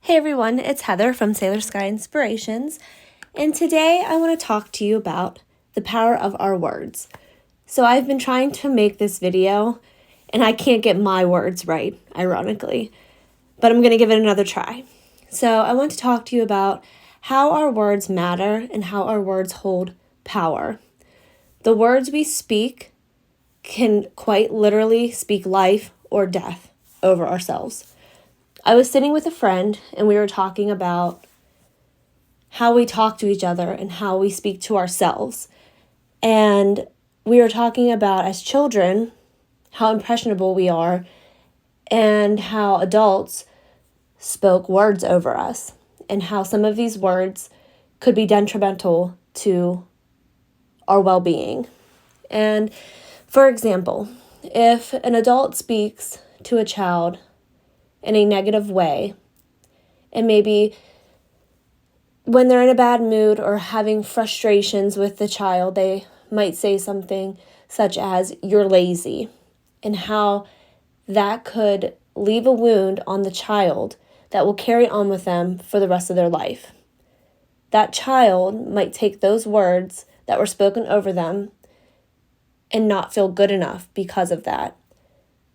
Hey everyone, it's Heather from Sailor Sky Inspirations, and today I want to talk to you about the power of our words. So I've been trying to make this video, and I can't get my words right, ironically, but I'm going to give it another try. So I want to talk to you about how our words matter and how our words hold power. The words we speak can quite literally speak life or death over ourselves. I was sitting with a friend and we were talking about how we talk to each other and how we speak to ourselves. And we were talking about, as children, how impressionable we are and how adults spoke words over us and how some of these words could be detrimental to our well-being. And for example, if an adult speaks to a child in a negative way, and maybe when they're in a bad mood or having frustrations with the child, they might say something such as, "You're lazy," and how that could leave a wound on the child that will carry on with them for the rest of their life. That child might take those words that were spoken over them and not feel good enough because of that.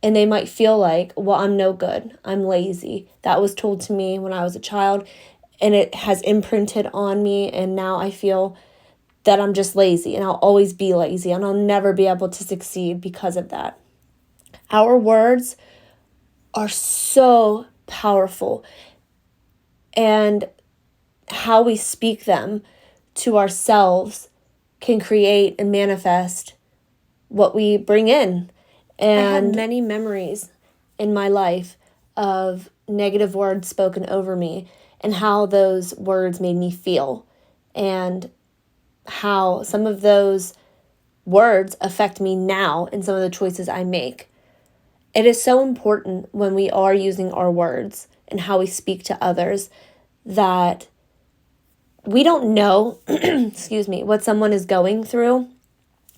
And they might feel like, well, I'm no good. I'm lazy. That was told to me when I was a child, and it has imprinted on me, and now I feel that I'm just lazy, and I'll always be lazy, and I'll never be able to succeed because of that. Our words are so powerful, and how we speak them to ourselves can create and manifest what we bring in. And I had many memories in my life of negative words spoken over me and how those words made me feel and how some of those words affect me now in some of the choices I make. It is so important when we are using our words and how we speak to others that we don't know, what someone is going through.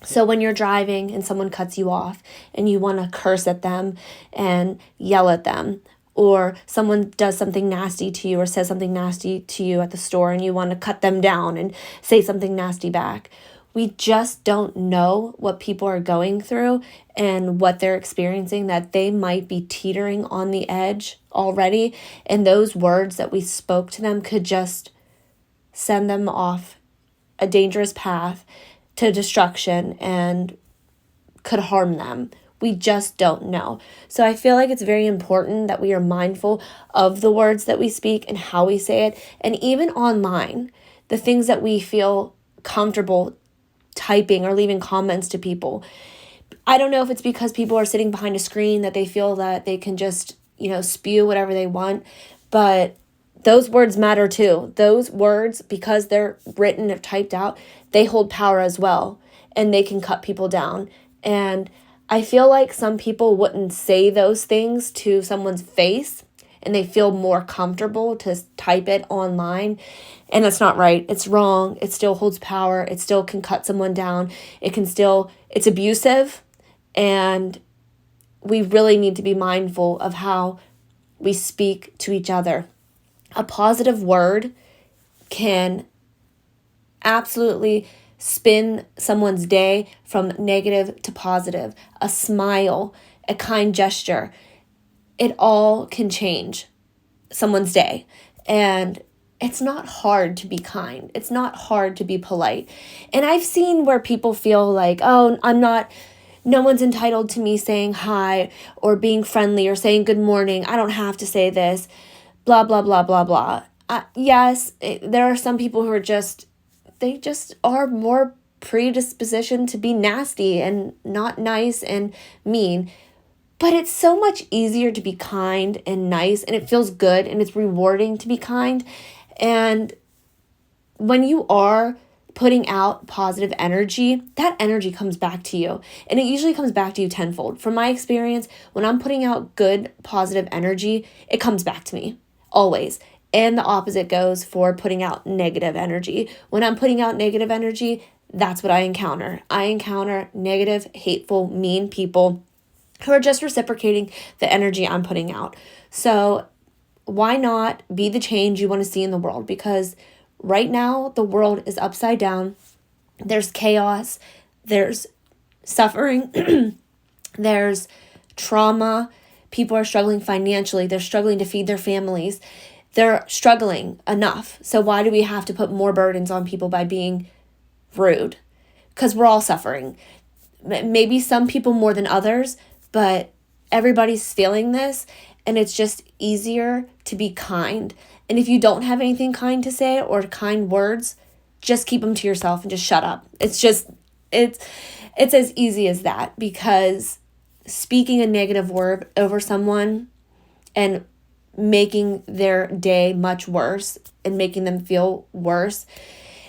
So when you're driving and someone cuts you off and you want to curse at them and yell at them, or someone does something nasty to you or says something nasty to you at the store and you want to cut them down and say something nasty back, we just don't know what people are going through and what they're experiencing, that they might be teetering on the edge already. And those words that we spoke to them could just send them off a dangerous path to destruction and could harm them. We just don't know. So I feel like it's very important that we are mindful of the words that we speak and how we say it. And even online, the things that we feel comfortable typing or leaving comments to people. I don't know if it's because people are sitting behind a screen that they feel that they can just, spew whatever they want, but those words matter too. Those words, because they're written or typed out, they hold power as well, and they can cut people down. And I feel like some people wouldn't say those things to someone's face, and they feel more comfortable to type it online. And that's not right. It's wrong. It still holds power. It still can cut someone down. It's abusive, and we really need to be mindful of how we speak to each other. A positive word can absolutely spin someone's day from negative to positive. A smile, a kind gesture, it all can change someone's day. And it's not hard to be kind. It's not hard to be polite. And I've seen where people feel like, oh, no one's entitled to me saying hi or being friendly or saying good morning. I don't have to say this. Blah, blah, blah, blah, blah. Yes, there are some people who they just are more predispositioned to be nasty and not nice and mean. But it's so much easier to be kind and nice, and it feels good and it's rewarding to be kind. And when you are putting out positive energy, that energy comes back to you. And it usually comes back to you tenfold. From my experience, when I'm putting out good, positive energy, it comes back to me. Always. And the opposite goes for putting out negative energy. When I'm putting out negative energy, that's what I encounter. I encounter negative, hateful, mean people who are just reciprocating the energy I'm putting out. So why not be the change you want to see in the world? Because right now, the world is upside down. There's chaos. There's suffering. There's trauma. People are struggling financially. They're struggling to feed their families. They're struggling enough. So why do we have to put more burdens on people by being rude? Because we're all suffering. Maybe some people more than others, but everybody's feeling this, and it's just easier to be kind. And if you don't have anything kind to say or kind words, just keep them to yourself and just shut up. It's as easy as that, because speaking a negative word over someone and making their day much worse and making them feel worse,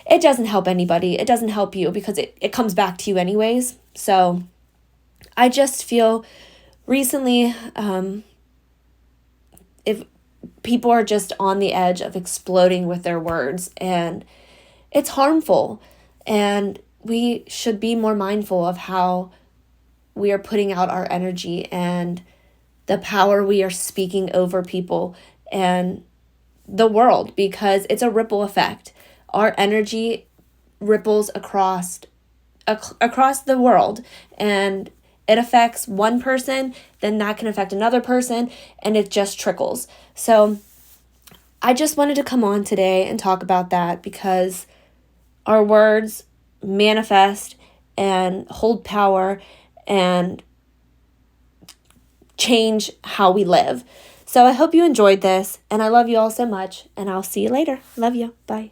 it doesn't help anybody. It doesn't help you, because it comes back to you anyways. So I just feel recently, if people are just on the edge of exploding with their words, and it's harmful, and we should be more mindful of how we are putting out our energy and the power we are speaking over people and the world, because it's a ripple effect. Our energy ripples across the world, and it affects one person, then that can affect another person, and it just trickles. So I just wanted to come on today and talk about that, because our words manifest and hold power and change how we live. So I hope you enjoyed this, and I love you all so much, and I'll see you later. Love you. Bye.